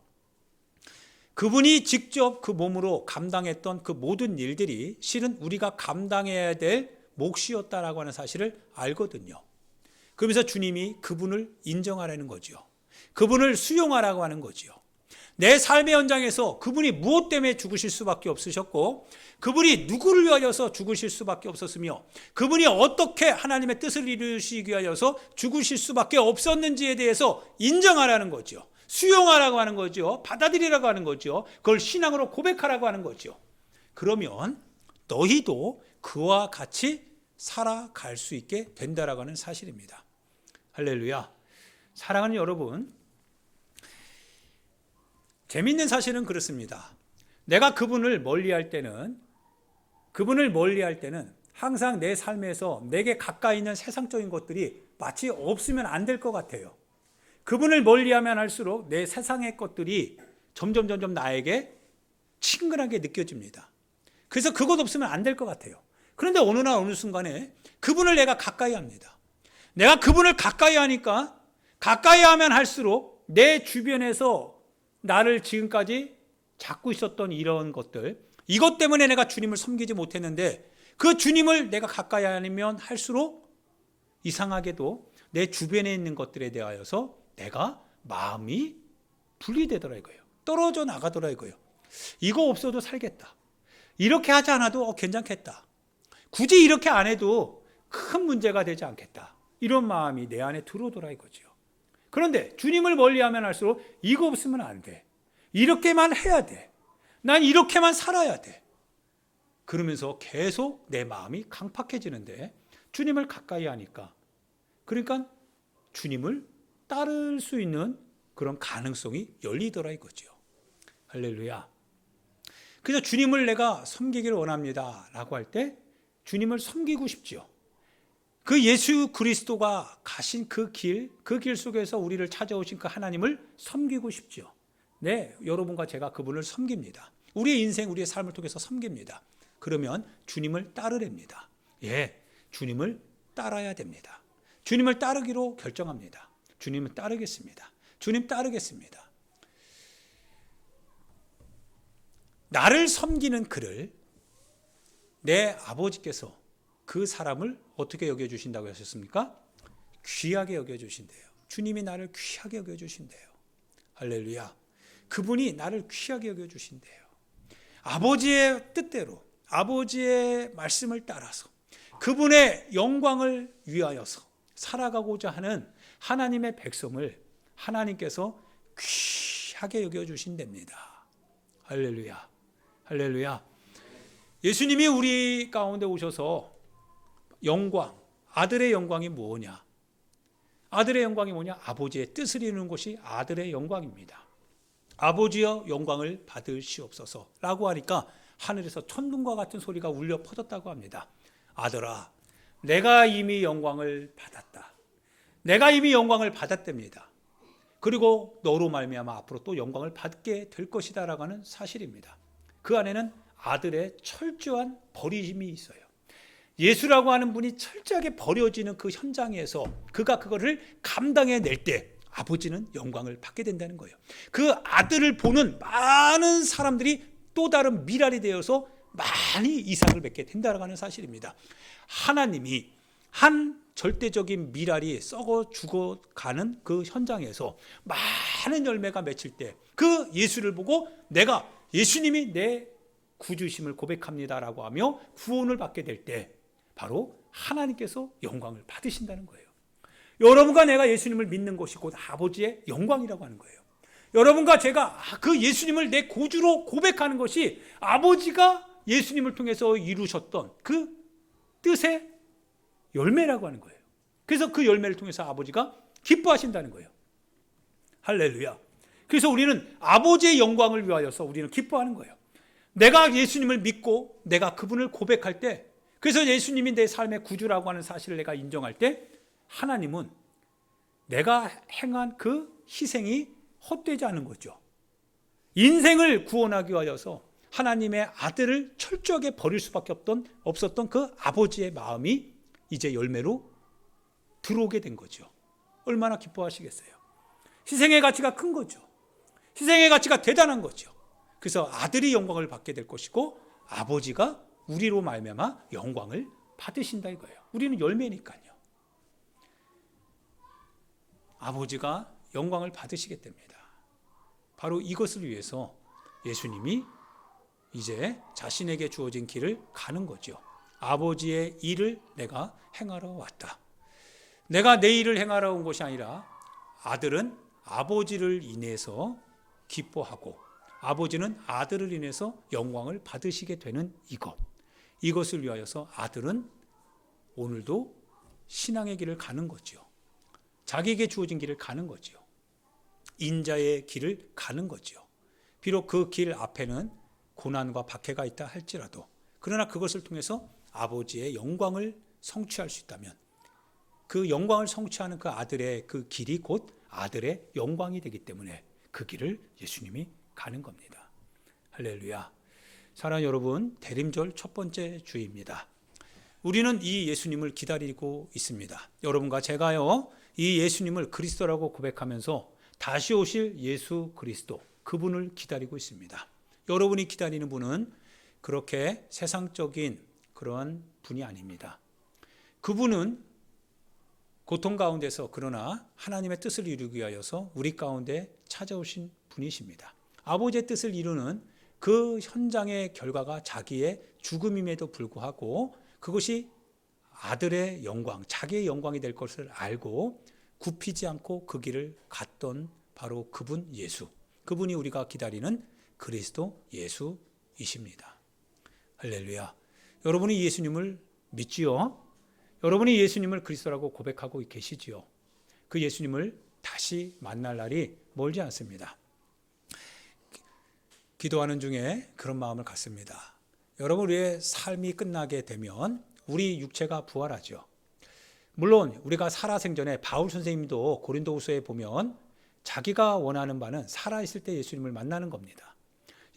그분이 직접 그 몸으로 감당했던 그 모든 일들이 실은 우리가 감당해야 될 몫이었다라고 하는 사실을 알거든요. 그러면서 주님이 그분을 인정하라는 거죠. 그분을 수용하라고 하는 거죠. 내 삶의 현장에서 그분이 무엇 때문에 죽으실 수밖에 없으셨고 그분이 누구를 위하여서 죽으실 수밖에 없었으며 그분이 어떻게 하나님의 뜻을 이루시기 위하여서 죽으실 수밖에 없었는지에 대해서 인정하라는 거죠. 수용하라고 하는 거죠. 받아들이라고 하는 거죠. 그걸 신앙으로 고백하라고 하는 거죠. 그러면 너희도 그와 같이 살아갈 수 있게 된다라고 하는 사실입니다. 할렐루야. 사랑하는 여러분, 재미있는 사실은 그렇습니다. 내가 그분을 멀리할 때는 항상 내 삶에서 내게 가까이 있는 세상적인 것들이 마치 없으면 안 될 것 같아요. 그분을 멀리하면 할수록 내 세상의 것들이 점점 나에게 친근하게 느껴집니다. 그래서 그것 없으면 안 될 것 같아요. 그런데 어느 순간에 그분을 내가 가까이 합니다. 내가 그분을 가까이 하니까 가까이 하면 할수록 내 주변에서 나를 지금까지 잡고 있었던 이런 것들, 이것 때문에 내가 주님을 섬기지 못했는데 그 주님을 내가 가까이 하면 할수록 이상하게도 내 주변에 있는 것들에 대하여서 내가 마음이 분리되더라고요. 떨어져 나가더라고요. 이거 없어도 살겠다. 이렇게 하지 않아도 괜찮겠다. 굳이 이렇게 안 해도 큰 문제가 되지 않겠다. 이런 마음이 내 안에 들어오더라 이거죠. 그런데 주님을 멀리하면 할수록 이거 없으면 안 돼. 이렇게만 해야 돼. 난 이렇게만 살아야 돼. 그러면서 계속 내 마음이 강팍해지는데 주님을 가까이 하니까, 그러니까 주님을 따를 수 있는 그런 가능성이 열리더라 이거죠. 할렐루야. 그래서 주님을 내가 섬기기를 원합니다 라고 할 때 주님을 섬기고 싶죠. 그 예수 그리스도가 가신 그 길 속에서 우리를 찾아오신 그 하나님을 섬기고 싶죠. 네, 여러분과 제가 그분을 섬깁니다. 우리의 인생, 우리의 삶을 통해서 섬깁니다. 그러면 주님을 따르랍니다. 예, 주님을 따라야 됩니다. 주님을 따르기로 결정합니다. 주님을 따르겠습니다. 주님 따르겠습니다. 나를 섬기는 그를 내 아버지께서 그 사람을 어떻게 여겨주신다고 하셨습니까? 귀하게 여겨주신대요. 주님이 나를 귀하게 여겨주신대요. 할렐루야. 그분이 나를 귀하게 여겨주신대요. 아버지의 뜻대로, 아버지의 말씀을 따라서 그분의 영광을 위하여서 살아가고자 하는 하나님의 백성을 하나님께서 귀하게 여겨주신답니다. 할렐루야. 할렐루야. 예수님이 우리 가운데 오셔서 영광, 아들의 영광이 뭐냐? 아들의 영광이 뭐냐? 아버지의 뜻을 이루는 것이 아들의 영광입니다. 아버지여 영광을 받으시옵소서 라고 하니까 하늘에서 천둥과 같은 소리가 울려 퍼졌다고 합니다. 아들아, 내가 이미 영광을 받았다. 내가 이미 영광을 받았답니다. 그리고 너로 말미암아 앞으로 또 영광을 받게 될 것이다 라고 하는 사실입니다. 그 안에는 아들의 철저한 버리심이 있어요. 예수라고 하는 분이 철저하게 버려지는 그 현장에서 그가 그거를 감당해낼 때 아버지는 영광을 받게 된다는 거예요. 그 아들을 보는 많은 사람들이 또 다른 미랄이 되어서 많이 이삭을 맺게 된다는 하는 사실입니다. 하나님이 한 절대적인 미랄이 썩어 죽어가는 그 현장에서 많은 열매가 맺힐 때 그 예수를 보고 내가 예수님이 내 구주심을 고백합니다라고 하며 구원을 받게 될 때 바로 하나님께서 영광을 받으신다는 거예요. 여러분과 내가 예수님을 믿는 것이 곧 아버지의 영광이라고 하는 거예요. 여러분과 제가 그 예수님을 내 구주로 고백하는 것이 아버지가 예수님을 통해서 이루셨던 그 뜻의 열매라고 하는 거예요. 그래서 그 열매를 통해서 아버지가 기뻐하신다는 거예요. 할렐루야. 그래서 우리는 아버지의 영광을 위하여서 우리는 기뻐하는 거예요. 내가 예수님을 믿고 내가 그분을 고백할 때, 그래서 예수님이 내 삶의 구주라고 하는 사실을 내가 인정할 때 하나님은 내가 행한 그 희생이 헛되지 않은 거죠. 인생을 구원하기 위하여서 하나님의 아들을 철저하게 버릴 수밖에 없었던 그 아버지의 마음이 이제 열매로 들어오게 된 거죠. 얼마나 기뻐하시겠어요. 희생의 가치가 큰 거죠. 희생의 가치가 대단한 거죠. 그래서 아들이 영광을 받게 될 것이고 아버지가 우리로 말미암아 영광을 받으신다 이거예요. 우리는 열매니까요. 아버지가 영광을 받으시겠답니다. 바로 이것을 위해서 예수님이 이제 자신에게 주어진 길을 가는 거죠. 아버지의 일을 내가 행하러 왔다. 내가 내 일을 행하러 온 것이 아니라 아들은 아버지를 인해서 기뻐하고 아버지는 아들을 인해서 영광을 받으시게 되는 이것을 위하여서 아들은 오늘도 신앙의 길을 가는 거죠. 자기에게 주어진 길을 가는 거죠. 인자의 길을 가는 거죠. 비록 그 길 앞에는 고난과 박해가 있다 할지라도, 그러나 그것을 통해서 아버지의 영광을 성취할 수 있다면 그 영광을 성취하는 그 아들의 그 길이 곧 아들의 영광이 되기 때문에 그 길을 예수님이 가는 겁니다. 할렐루야. 사랑하는 여러분, 대림절 첫 번째 주일입니다. 우리는 이 예수님을 기다리고 있습니다. 여러분과 제가요, 이 예수님을 그리스도라고 고백하면서 다시 오실 예수 그리스도, 그분을 기다리고 있습니다. 여러분이 기다리는 분은 그렇게 세상적인 그런 분이 아닙니다. 그분은 고통 가운데서 그러나 하나님의 뜻을 이루기 위하여서 우리 가운데 찾아오신 분이십니다. 아버지의 뜻을 이루는 그 현장의 결과가 자기의 죽음임에도 불구하고 그것이 아들의 영광, 자기의 영광이 될 것을 알고 굽히지 않고 그 길을 갔던 바로 그분 예수, 그분이 우리가 기다리는 그리스도 예수이십니다. 할렐루야. 여러분이 예수님을 믿지요? 여러분이 예수님을 그리스도라고 고백하고 계시지요? 그 예수님을 다시 만날 날이 멀지 않습니다. 기도하는 중에 그런 마음을 갖습니다. 여러분, 우리의 삶이 끝나게 되면 우리 육체가 부활하죠. 물론 우리가 살아생전에 바울 선생님도 고린도후서에 보면 자기가 원하는 바는 살아있을 때 예수님을 만나는 겁니다.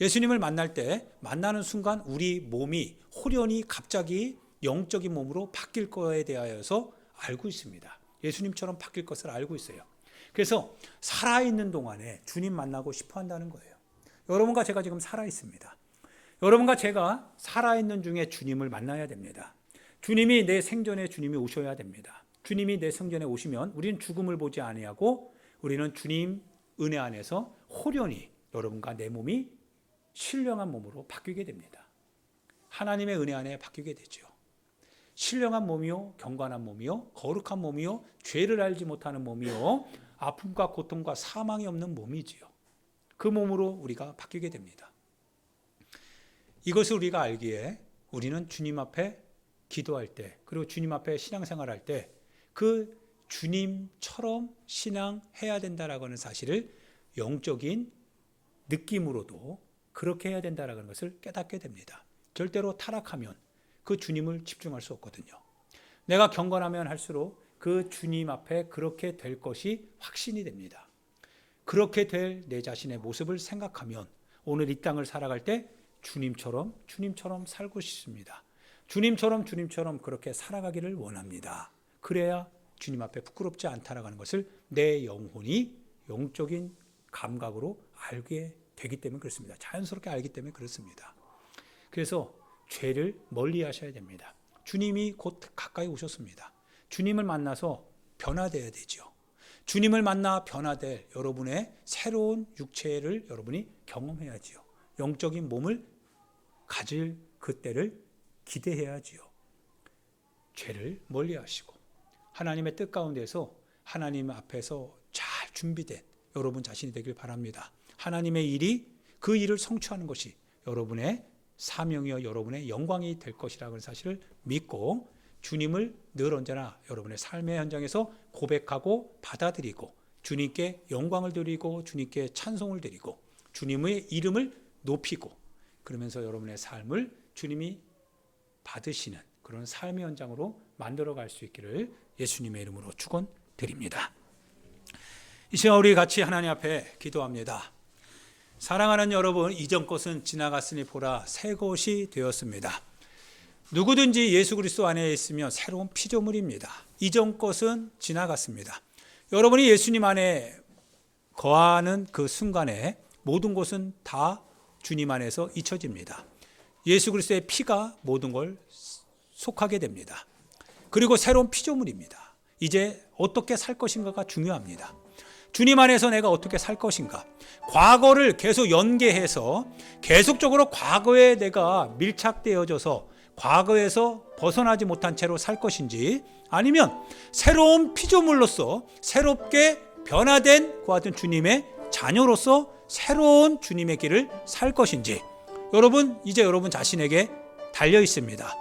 예수님을 만날 때 만나는 순간 우리 몸이 호련히 갑자기 영적인 몸으로 바뀔 거에 대하여서 알고 있습니다. 예수님처럼 바뀔 것을 알고 있어요. 그래서 살아있는 동안에 주님 만나고 싶어 한다는 거예요. 여러분과 제가 지금 살아있습니다. 여러분과 제가 살아있는 중에 주님을 만나야 됩니다. 주님이 내 생전에 주님이 오셔야 됩니다. 주님이 내 생전에 오시면 우리는 죽음을 보지 아니하고 우리는 주님 은혜 안에서 호련히 여러분과 내 몸이 신령한 몸으로 바뀌게 됩니다. 하나님의 은혜 안에 바뀌게 되죠. 신령한 몸이요, 경건한 몸이요, 거룩한 몸이요, 죄를 알지 못하는 몸이요, 아픔과 고통과 사망이 없는 몸이지요. 그 몸으로 우리가 바뀌게 됩니다. 이것을 우리가 알기에 우리는 주님 앞에 기도할 때, 그리고 주님 앞에 신앙생활할 때 그 주님처럼 신앙해야 된다라고 하는 사실을 영적인 느낌으로도 그렇게 해야 된다라고 하는 것을 깨닫게 됩니다. 절대로 타락하면 그 주님을 집중할 수 없거든요. 내가 경건하면 할수록 그 주님 앞에 그렇게 될 것이 확신이 됩니다. 그렇게 될 내 자신의 모습을 생각하면 오늘 이 땅을 살아갈 때 주님처럼 살고 싶습니다. 주님처럼 그렇게 살아가기를 원합니다. 그래야 주님 앞에 부끄럽지 않다라는 것을 내 영혼이 영적인 감각으로 알게 되기 때문에 그렇습니다. 자연스럽게 알기 때문에 그렇습니다. 그래서 죄를 멀리 하셔야 됩니다. 주님이 곧 가까이 오셨습니다. 주님을 만나서 변화되어야 되죠. 주님을 만나 변화될 여러분의 새로운 육체를 여러분이 경험해야지요. 영적인 몸을 가질 그때를 기대해야지요. 죄를 멀리 하시고 하나님의 뜻 가운데서 하나님 앞에서 잘 준비된 여러분 자신이 되길 바랍니다. 하나님의 일이 그 일을 성취하는 것이 여러분의 사명이요 여러분의 영광이 될 것이라는 사실을 믿고 주님을 늘 언제나 여러분의 삶의 현장에서 고백하고 받아들이고 주님께 영광을 드리고 주님께 찬송을 드리고 주님의 이름을 높이고 그러면서 여러분의 삶을 주님이 받으시는 그런 삶의 현장으로 만들어갈 수 있기를 예수님의 이름으로 축원드립니다. 이 시간 우리 같이 하나님 앞에 기도합니다. 사랑하는 여러분, 이전 것은 지나갔으니 보라 새 것이 되었습니다. 누구든지 예수 그리스도 안에 있으면 새로운 피조물입니다. 이전 것은 지나갔습니다. 여러분이 예수님 안에 거하는 그 순간에 모든 것은 다 주님 안에서 잊혀집니다. 예수 그리스도의 피가 모든 걸 속하게 됩니다. 그리고 새로운 피조물입니다. 이제 어떻게 살 것인가가 중요합니다. 주님 안에서 내가 어떻게 살 것인가? 과거를 계속 연계해서 계속적으로 과거에 내가 밀착되어져서 과거에서 벗어나지 못한 채로 살 것인지 아니면 새로운 피조물로서 새롭게 변화된 그와 같은 주님의 자녀로서 새로운 주님의 길을 살 것인지, 여러분 이제 여러분 자신에게 달려 있습니다.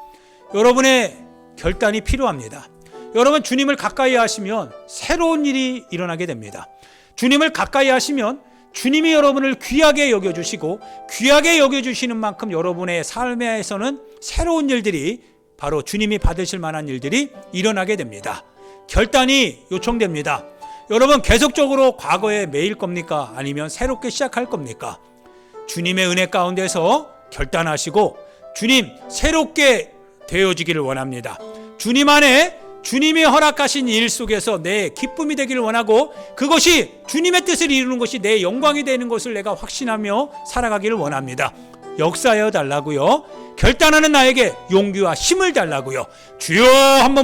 여러분의 결단이 필요합니다. 여러분 주님을 가까이 하시면 새로운 일이 일어나게 됩니다. 주님을 가까이 하시면 주님이 여러분을 귀하게 여겨주시고, 귀하게 여겨주시는 만큼 여러분의 삶에서는 새로운 일들이, 바로 주님이 받으실 만한 일들이 일어나게 됩니다. 결단이 요청됩니다. 여러분 계속적으로 과거에 매일 겁니까? 아니면 새롭게 시작할 겁니까? 주님의 은혜 가운데서 결단하시고 주님 새롭게 되어지기를 원합니다. 주님 안에 주님이 허락하신 일 속에서 내 기쁨이 되기를 원하고, 그것이 주님의 뜻을 이루는 것이 내 영광이 되는 것을 내가 확신하며 살아가기를 원합니다. 역사하여 달라고요. 결단하는 나에게 용기와 힘을 달라고요. 주여 한번